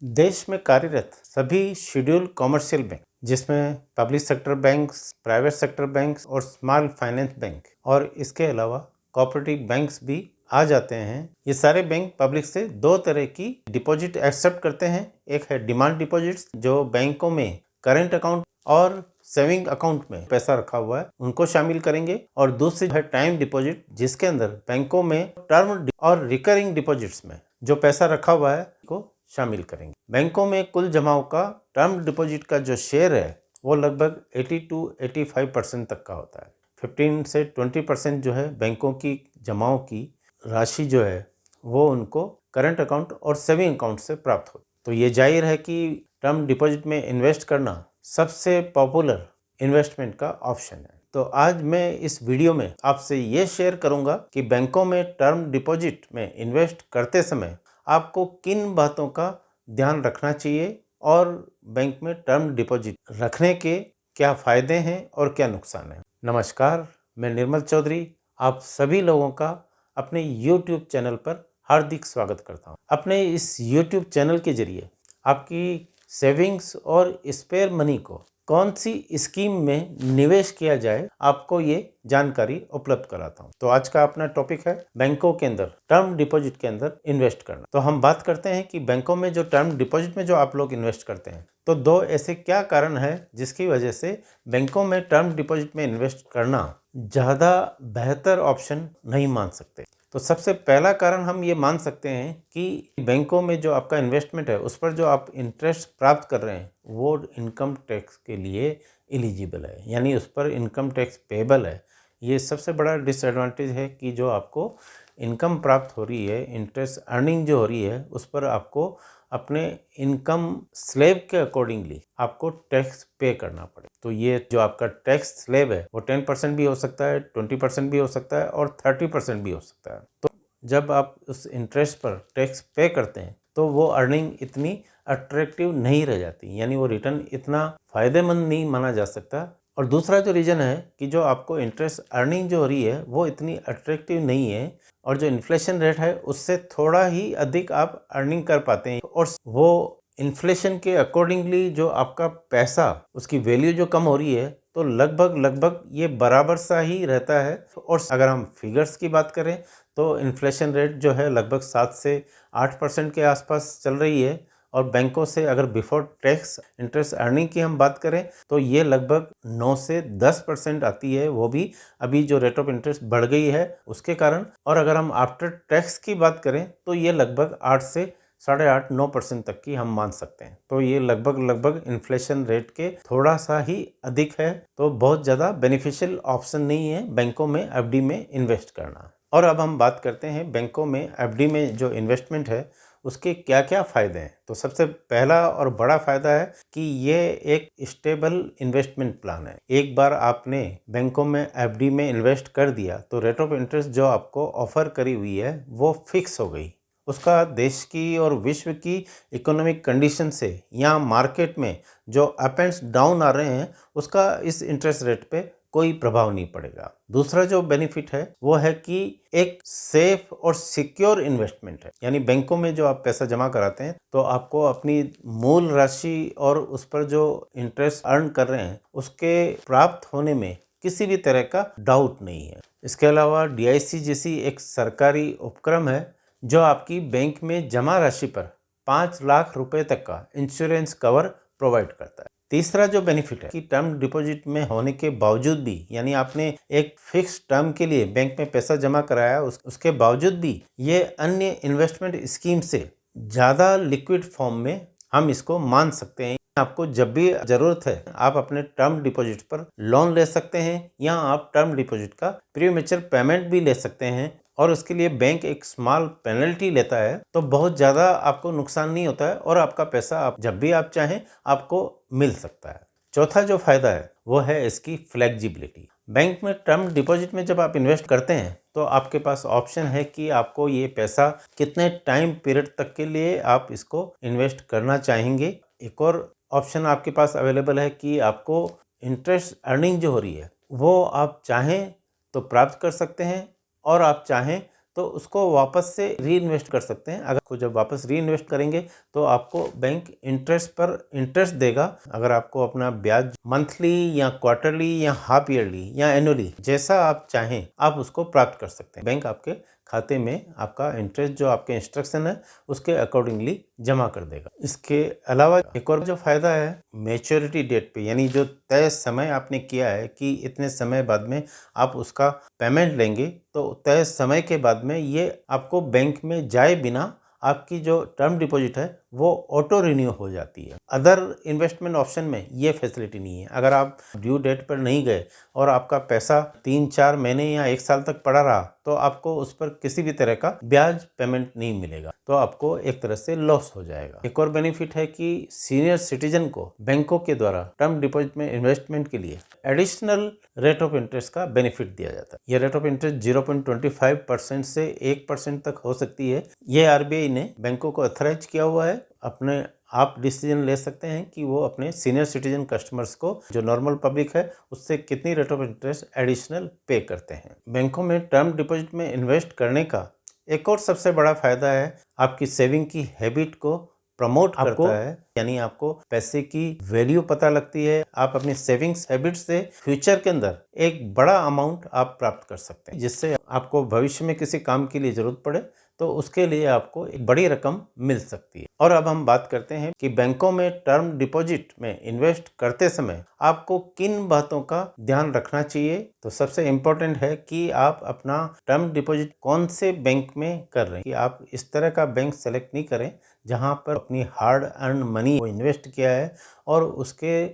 देश में कार्यरत सभी शेड्यूल कॉमर्शियल बैंक, जिसमें public sector banks, private sector banks और स्मॉल फाइनेंस बैंक और इसके अलावा कोऑपरेटिव बैंक्स भी आ जाते हैं। ये सारे बैंक पब्लिक से दो तरह की डिपॉजिट एक्सेप्ट करते हैं। एक है डिमांड डिपॉजिट्स, जो बैंकों में करेंट अकाउंट और सेविंग अकाउंट में पैसा रखा हुआ है उनको शामिल करेंगे, और दूसरी है टाइम डिपॉजिट, जिसके अंदर बैंकों में टर्म और रिकरिंग डिपॉजिट्स में जो पैसा रखा हुआ है को शामिल करेंगे। बैंकों में कुल जमाओं का टर्म डिपॉजिट का जो शेयर है वो लगभग 80 to 85% तक का होता है। 15 से 20% जो है बैंकों की जमाओं की राशि जो है वो उनको करंट अकाउंट और सेविंग अकाउंट से प्राप्त हो। तो ये जाहिर है कि टर्म डिपॉजिट में इन्वेस्ट करना सबसे पॉपुलर इन्वेस्टमेंट का ऑप्शन है। तो आज मैं इस वीडियो में आपसे ये शेयर करूंगा कि बैंकों में टर्म डिपॉजिट में इन्वेस्ट करते समय आपको किन बातों का ध्यान रखना चाहिए और बैंक में टर्म डिपॉजिट रखने के क्या फ़ायदे हैं और क्या नुकसान हैं। नमस्कार, मैं निर्मल चौधरी आप सभी लोगों का अपने YouTube चैनल पर हार्दिक स्वागत करता हूं। अपने इस YouTube चैनल के जरिए आपकी सेविंग्स और स्पेयर मनी को कौन सी स्कीम में निवेश किया जाए, आपको ये जानकारी उपलब्ध कराता हूँ। तो आज का अपना टॉपिक है बैंकों के अंदर टर्म डिपॉजिट के अंदर इन्वेस्ट करना। तो हम बात करते हैं कि बैंकों में जो टर्म डिपॉजिट में जो आप लोग इन्वेस्ट करते हैं, तो दो ऐसे क्या कारण है जिसकी वजह से बैंकों में टर्म डिपॉजिट में इन्वेस्ट करना ज़्यादा बेहतर ऑप्शन नहीं मान सकते। तो सबसे पहला कारण हम ये मान सकते हैं कि बैंकों में जो आपका इन्वेस्टमेंट है उस पर जो आप इंटरेस्ट प्राप्त कर रहे हैं वो इनकम टैक्स के लिए एलिजिबल है, यानी उस पर इनकम टैक्स पेएबल है। ये सबसे बड़ा डिसएडवांटेज है कि जो आपको इनकम प्राप्त हो रही है, इंटरेस्ट अर्निंग जो हो रही है, उस पर आपको अपने इनकम स्लैब के अकॉर्डिंगली आपको टैक्स पे करना पड़े। तो ये जो आपका टैक्स स्लैब है वो 10% भी हो सकता है, 20% भी हो सकता है और 30% भी हो सकता है। तो जब आप उस इंटरेस्ट पर टैक्स पे करते हैं तो वो अर्निंग इतनी अट्रैक्टिव नहीं रह जाती, यानी वो रिटर्न इतना फ़ायदेमंद नहीं माना जा सकता। और दूसरा जो रीज़न है कि जो आपको इंटरेस्ट अर्निंग जो हो रही है वो इतनी अट्रैक्टिव नहीं है, और जो इन्फ्लेशन रेट है उससे थोड़ा ही अधिक आप अर्निंग कर पाते हैं, और वो इन्फ्लेशन के अकॉर्डिंगली जो आपका पैसा उसकी वैल्यू जो कम हो रही है तो लगभग ये बराबर सा ही रहता है। और अगर हम फिगर्स की बात करें तो इन्फ्लेशन रेट जो है लगभग 7 से 8% के आसपास चल रही है, और बैंकों से अगर बिफोर टैक्स इंटरेस्ट अर्निंग की हम बात करें तो ये लगभग 9 से 10% आती है, वो भी अभी जो रेट ऑफ इंटरेस्ट बढ़ गई है उसके कारण। और अगर हम आफ्टर टैक्स की बात करें तो ये लगभग 8 से 8.5-9% तक की हम मान सकते हैं। तो ये लगभग इन्फ्लेशन रेट के थोड़ा सा ही अधिक है, तो बहुत ज़्यादा बेनिफिशियल ऑप्शन नहीं है बैंकों में एफडी में इन्वेस्ट करना। और अब हम बात करते हैं बैंकों में एफडी में जो इन्वेस्टमेंट है उसके क्या क्या फ़ायदे हैं। तो सबसे पहला और बड़ा फ़ायदा है कि ये एक स्टेबल इन्वेस्टमेंट प्लान है। एक बार आपने बैंकों में एफडी में इन्वेस्ट कर दिया तो रेट ऑफ इंटरेस्ट जो आपको ऑफ़र करी हुई है वो फिक्स हो गई। उसका देश की और विश्व की इकोनॉमिक कंडीशन से या मार्केट में जो अप एंड डाउन आ रहे हैं उसका इस इंटरेस्ट रेट पे कोई प्रभाव नहीं पड़ेगा। दूसरा जो बेनिफिट है वो है कि एक सेफ और सिक्योर इन्वेस्टमेंट है, यानी बैंकों में जो आप पैसा जमा कराते हैं तो आपको अपनी मूल राशि और उस पर जो इंटरेस्ट अर्न कर रहे हैं उसके प्राप्त होने में किसी भी तरह का डाउट नहीं है। इसके अलावा डीआईसी जैसी एक सरकारी उपक्रम है जो आपकी बैंक में जमा राशि पर 5 लाख रुपए तक का इंश्योरेंस कवर प्रोवाइड करता है। तीसरा जो बेनिफिट है कि टर्म डिपॉजिट में होने के बावजूद भी, यानी आपने एक फिक्स टर्म के लिए बैंक में पैसा जमा कराया उसके बावजूद भी ये अन्य इन्वेस्टमेंट स्कीम से ज़्यादा लिक्विड फॉर्म में हम इसको मान सकते हैं। आपको जब भी ज़रूरत है आप अपने टर्म डिपॉजिट पर लोन ले सकते हैं, या आप टर्म डिपॉजिट का प्रीमेच्योर पेमेंट भी ले सकते हैं, और उसके लिए बैंक एक स्मॉल पेनल्टी लेता है। तो बहुत ज़्यादा आपको नुकसान नहीं होता है और आपका पैसा आप जब भी आप चाहें आपको मिल सकता है। चौथा जो फ़ायदा है वो है इसकी फ्लेक्सिबिलिटी। बैंक में टर्म डिपॉजिट में जब आप इन्वेस्ट करते हैं तो आपके पास ऑप्शन है कि आपको ये पैसा कितने टाइम पीरियड तक के लिए आप इसको इन्वेस्ट करना चाहेंगे। एक और ऑप्शन आपके पास अवेलेबल है कि आपको इंटरेस्ट अर्निंग जो हो रही है वो आप चाहें तो प्राप्त कर सकते हैं, और आप चाहें तो उसको वापस से री इन्वेस्ट कर सकते हैं। अगर जब वापस री इन्वेस्ट करेंगे तो आपको बैंक इंटरेस्ट पर इंटरेस्ट देगा। अगर आपको अपना ब्याज मंथली या क्वार्टरली या हाफ ईयरली या एनुअली जैसा आप चाहें आप उसको प्राप्त कर सकते हैं। बैंक आपके खाते में आपका इंटरेस्ट जो आपके इंस्ट्रक्शन है उसके अकॉर्डिंगली जमा कर देगा। इसके अलावा एक और जो फायदा है मैच्योरिटी डेट पे, यानी जो तय समय आपने किया है कि इतने समय बाद में आप उसका पेमेंट लेंगे, तो तय समय के बाद में ये आपको बैंक में जाए बिना आपकी जो टर्म डिपॉजिट है वो ऑटो रिन्यू हो जाती है। अदर इन्वेस्टमेंट ऑप्शन में ये फैसिलिटी नहीं है। अगर आप ड्यू डेट पर नहीं गए और आपका पैसा 3-4 महीने या 1 साल तक पड़ा रहा तो आपको उस पर किसी भी तरह का ब्याज पेमेंट नहीं मिलेगा, तो आपको एक तरह से लॉस हो जाएगा। एक और बेनिफिट है कि सीनियर सिटीजन को बैंकों के द्वारा टर्म डिपॉजिट में इन्वेस्टमेंट के लिए एडिशनल रेट ऑफ इंटरेस्ट का बेनिफिट दिया जाता है। यह रेट ऑफ इंटरेस्ट 0.25% से 1% तक हो सकती है। ये आरबीआई ने बैंकों को अथराइज किया हुआ है। अपने आप डिसीजन ले सकते हैं कि वो अपने सीनियर सिटीजन कस्टमर्स को, जो नॉर्मल पब्लिक है, उससे कितनी रेट ऑफ इंटरेस्ट एडिशनल पे करते हैं। बैंकों में टर्म डिपॉजिट में इन्वेस्ट करने का एक और सबसे बड़ा फायदा है आपकी सेविंग की हैबिट को प्रमोट करता है, यानी आपको पैसे की वैल्यू पता लगती है। आप अपनी सेविंग्स हैबिट से फ्यूचर के अंदर एक बड़ा अमाउंट आप प्राप्त कर सकते हैं, जिससे आपको भविष्य में किसी काम के लिए जरूरत पड़े तो उसके लिए आपको एक बड़ी रकम मिल सकती है। और अब हम बात करते हैं कि बैंकों में टर्म डिपॉजिट में इन्वेस्ट करते समय आपको किन बातों का ध्यान रखना चाहिए। तो सबसे इम्पोर्टेंट है कि आप अपना टर्म डिपॉजिट कौन से बैंक में कर रहे हैं, कि आप इस तरह का बैंक सेलेक्ट नहीं करें जहां पर अपनी हार्ड अर्न मनी को इन्वेस्ट किया है और उसके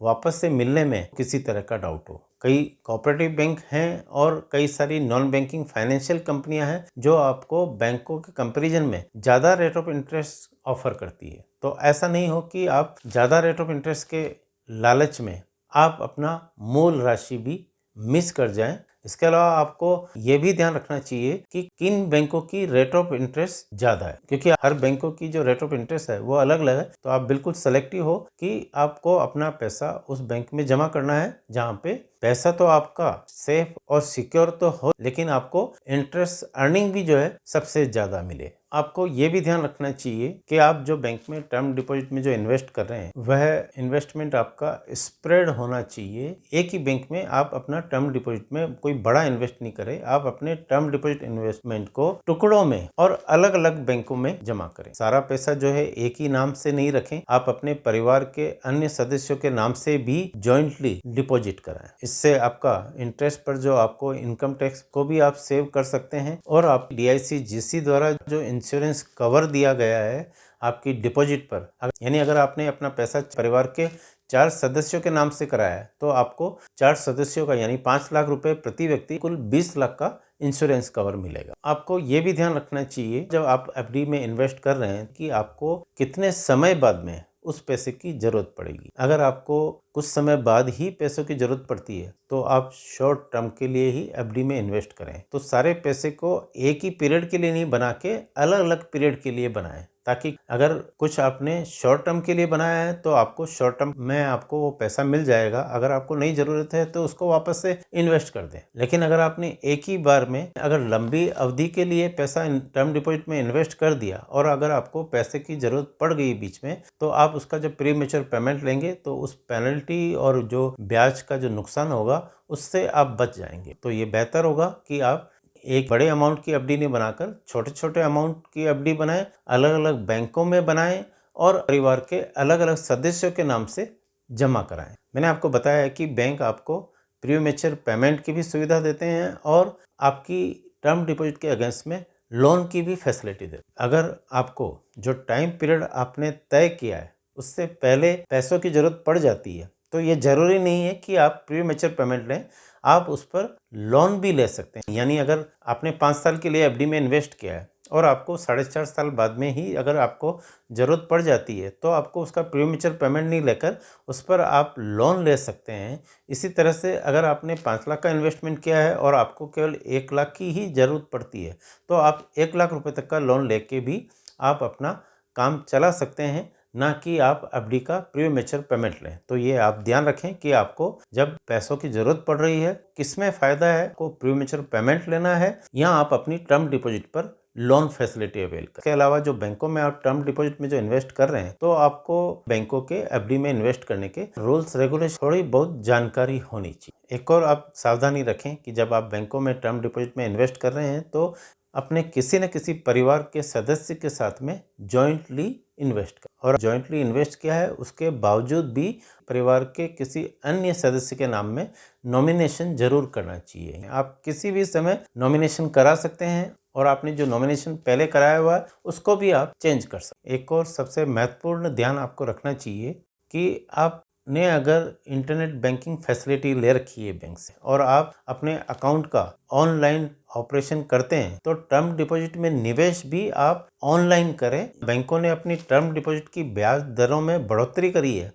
वापस से मिलने में किसी तरह का डाउट हो। कई कोऑपरेटिव बैंक हैं और कई सारी नॉन बैंकिंग फाइनेंशियल कंपनियां हैं जो आपको बैंकों के कंपैरिजन में ज़्यादा रेट ऑफ इंटरेस्ट ऑफर करती है। तो ऐसा नहीं हो कि आप ज़्यादा रेट ऑफ इंटरेस्ट के लालच में आप अपना मूल राशि भी मिस कर जाएं। इसके अलावा आपको ये भी ध्यान रखना चाहिए कि किन बैंकों की रेट ऑफ इंटरेस्ट ज़्यादा है, क्योंकि हर बैंकों की जो रेट ऑफ इंटरेस्ट है वो अलग अलग है। तो आप बिल्कुल सेलेक्टिव हो कि आपको अपना पैसा उस बैंक में जमा करना है जहाँ पे पैसा तो आपका सेफ और सिक्योर तो हो, लेकिन आपको इंटरेस्ट अर्निंग भी जो है सबसे ज़्यादा मिले। आपको ये भी ध्यान रखना चाहिए कि आप जो बैंक में टर्म डिपॉजिट में जो इन्वेस्ट कर रहे हैं वह इन्वेस्टमेंट आपका स्प्रेड होना चाहिए। एक ही बैंक में आप अपना टर्म डिपॉजिट में कोई बड़ा इन्वेस्ट नहीं करें। आप अपने टर्म डिपॉजिट इन्वेस्टमेंट को टुकड़ों में और अलग अलग बैंकों में जमा करें। सारा पैसा जो है एक ही नाम से नहीं रखें, आप अपने परिवार के अन्य सदस्यों के नाम से भी जॉइंटली डिपॉजिट कराएं। इससे आपका इंटरेस्ट पर जो आपको इनकम टैक्स को भी आप सेव कर सकते हैं और आप DICGC द्वारा जो इंश्योरेंस कवर दिया गया है आपकी डिपॉजिट पर, यानी अगर आपने अपना पैसा परिवार के 4 सदस्यों के नाम से कराया है तो आपको 4 सदस्यों का यानी 5 लाख रुपए प्रति व्यक्ति कुल 20 लाख का इंश्योरेंस कवर मिलेगा। आपको ये भी ध्यान रखना चाहिए जब आप FD में इन्वेस्ट कर रहे हैं कि आपको कितने समय बाद में उस पैसे की जरूरत पड़ेगी। अगर आपको कुछ समय बाद ही पैसों की जरूरत पड़ती है तो आप शॉर्ट टर्म के लिए ही FD में इन्वेस्ट करें। तो सारे पैसे को एक ही पीरियड के लिए नहीं बना के अलग अलग पीरियड के लिए बनाएं, ताकि अगर कुछ आपने शॉर्ट टर्म के लिए बनाया है तो आपको शॉर्ट टर्म में आपको वो पैसा मिल जाएगा। अगर आपको नहीं ज़रूरत है तो उसको वापस से इन्वेस्ट कर दें। लेकिन अगर आपने एक ही बार में अगर लंबी अवधि के लिए पैसा टर्म डिपॉजिट में इन्वेस्ट कर दिया और अगर आपको पैसे की ज़रूरत पड़ गई बीच में, तो आप उसका जब प्री मैच्योर पेमेंट लेंगे तो उस पेनल्टी और जो ब्याज का जो नुकसान होगा उससे आप बच जाएंगे। तो ये बेहतर होगा कि आप एक बड़े अमाउंट की FD नहीं बनाकर छोटे छोटे अमाउंट की FD बनाएं, अलग अलग बैंकों में बनाएं और परिवार के अलग अलग सदस्यों के नाम से जमा कराएं। मैंने आपको बताया है कि बैंक आपको प्री मैच्योर पेमेंट की भी सुविधा देते हैं और आपकी टर्म डिपॉजिट के अगेंस्ट में लोन की भी फैसिलिटी देते हैं। अगर आपको जो टाइम पीरियड आपने तय किया है उससे पहले पैसों की ज़रूरत पड़ जाती है तो ये ज़रूरी नहीं है कि आप प्री मैच्योर पेमेंट लें, आप उस पर लोन भी ले सकते हैं। यानी अगर आपने 5 साल के लिए FD में इन्वेस्ट किया है और आपको 4.5 साल बाद में ही अगर आपको ज़रूरत पड़ जाती है तो आपको उसका प्री मैच्योर पेमेंट नहीं लेकर उस पर आप लोन ले सकते हैं। इसी तरह से अगर आपने 5 लाख का इन्वेस्टमेंट किया है और आपको केवल 1 लाख की ही ज़रूरत पड़ती है तो आप 1 लाख रुपए तक का लोन लेके भी आप अपना काम चला सकते हैं। ना कि आप एफडी का प्रीमेच्योर पेमेंट लें। तो ये आप ध्यान रखें कि आपको जब पैसों की जरूरत पड़ रही है, किसमें फायदा है, को प्रीमेच्योर पेमेंट लेना है या आप अपनी टर्म डिपॉजिट पर लोन फैसिलिटी अवेल कर। इसके अलावा जो बैंकों में आप टर्म डिपॉजिट में जो इन्वेस्ट कर रहे हैं, तो आपको बैंकों के एफडी में इन्वेस्ट करने के रूल्स रेगुलेशन थोड़ी बहुत जानकारी होनी चाहिए। एक और आप सावधानी रखें कि जब आप बैंकों में टर्म डिपॉजिट में इन्वेस्ट कर रहे हैं तो अपने किसी न किसी परिवार के सदस्य के साथ में जॉइंटली इन्वेस्ट कर। और जॉइंटली इन्वेस्ट किया है उसके बावजूद भी परिवार के किसी अन्य सदस्य के नाम में नॉमिनेशन जरूर करना चाहिए। आप किसी भी समय नॉमिनेशन करा सकते हैं और आपने जो नॉमिनेशन पहले कराया हुआ है उसको भी आप चेंज कर सकते हैं। एक और सबसे महत्वपूर्ण ध्यान आपको रखना चाहिए कि आपने अगर इंटरनेट बैंकिंग फैसिलिटी ले रखी है बैंक से और आप अपने अकाउंट का ऑनलाइन ऑपरेशन करते हैं, तो टर्म डिपॉजिट में निवेश भी आप ऑनलाइन करें। बैंकों ने अपनी टर्म डिपॉजिट की ब्याज दरों में बढ़ोतरी करी है,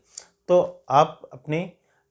तो आप अपनी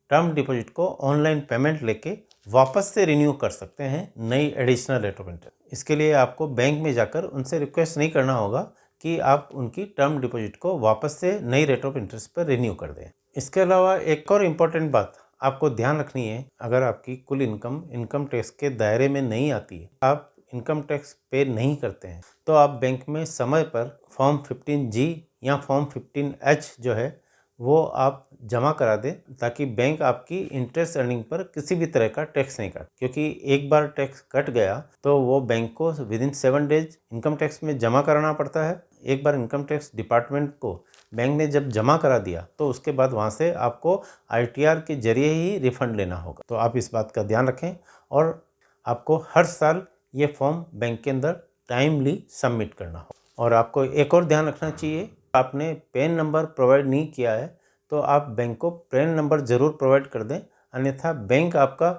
टर्म डिपॉजिट को ऑनलाइन पेमेंट लेके वापस से रिन्यू कर सकते हैं नई एडिशनल रेट ऑफ इंटरेस्ट। इसके लिए आपको बैंक में जाकर उनसे रिक्वेस्ट नहीं करना होगा कि आप उनकी टर्म डिपॉजिट को वापस से नई रेट ऑफ इंटरेस्ट पर रिन्यू कर दें। इसके अलावा एक और इम्पॉर्टेंट बात आपको ध्यान रखनी है, अगर आपकी कुल इनकम टैक्स के दायरे में नहीं आती है, आप इनकम टैक्स पे नहीं करते हैं, तो आप बैंक में समय पर फॉर्म 15G या फॉर्म 15H जो है वो आप जमा करा दें, ताकि बैंक आपकी इंटरेस्ट अर्निंग पर किसी भी तरह का टैक्स नहीं काटे। क्योंकि एक बार टैक्स कट गया तो वो बैंक को विदिन 7 डेज इनकम टैक्स में जमा कराना पड़ता है। एक बार इनकम टैक्स डिपार्टमेंट को बैंक ने जब जमा करा दिया तो उसके बाद वहाँ से आपको ITR के जरिए ही रिफंड लेना होगा। तो आप इस बात का ध्यान रखें और आपको हर साल ये फॉर्म बैंक के अंदर टाइमली सबमिट करना हो। और आपको एक और ध्यान रखना चाहिए, आपने पैन नंबर प्रोवाइड नहीं किया है तो आप बैंक को पैन नंबर ज़रूर प्रोवाइड कर दें, अन्यथा बैंक आपका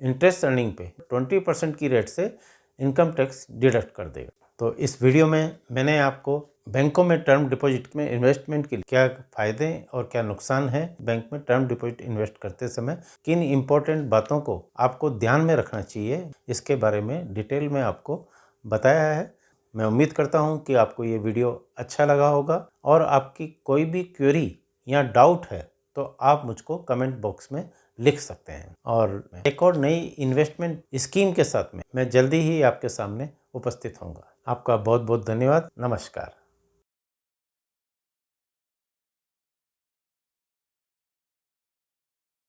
इंटरेस्ट अर्निंग पे 20% की रेट से इनकम टैक्स डिडक्ट कर देगा। तो इस वीडियो में मैंने आपको बैंकों में टर्म डिपॉजिट में इन्वेस्टमेंट के क्या फ़ायदे और क्या नुकसान है, बैंक में टर्म डिपॉजिट इन्वेस्ट करते समय किन इम्पोर्टेंट बातों को आपको ध्यान में रखना चाहिए, इसके बारे में डिटेल में आपको बताया है। मैं उम्मीद करता हूं कि आपको ये वीडियो अच्छा लगा होगा और आपकी कोई भी क्वेरी या डाउट है तो आप मुझको कमेंट बॉक्स में लिख सकते हैं। और एक और नई इन्वेस्टमेंट स्कीम के साथ में मैं जल्दी ही आपके सामने उपस्थित होऊंगा। आपका बहुत बहुत धन्यवाद। नमस्कार।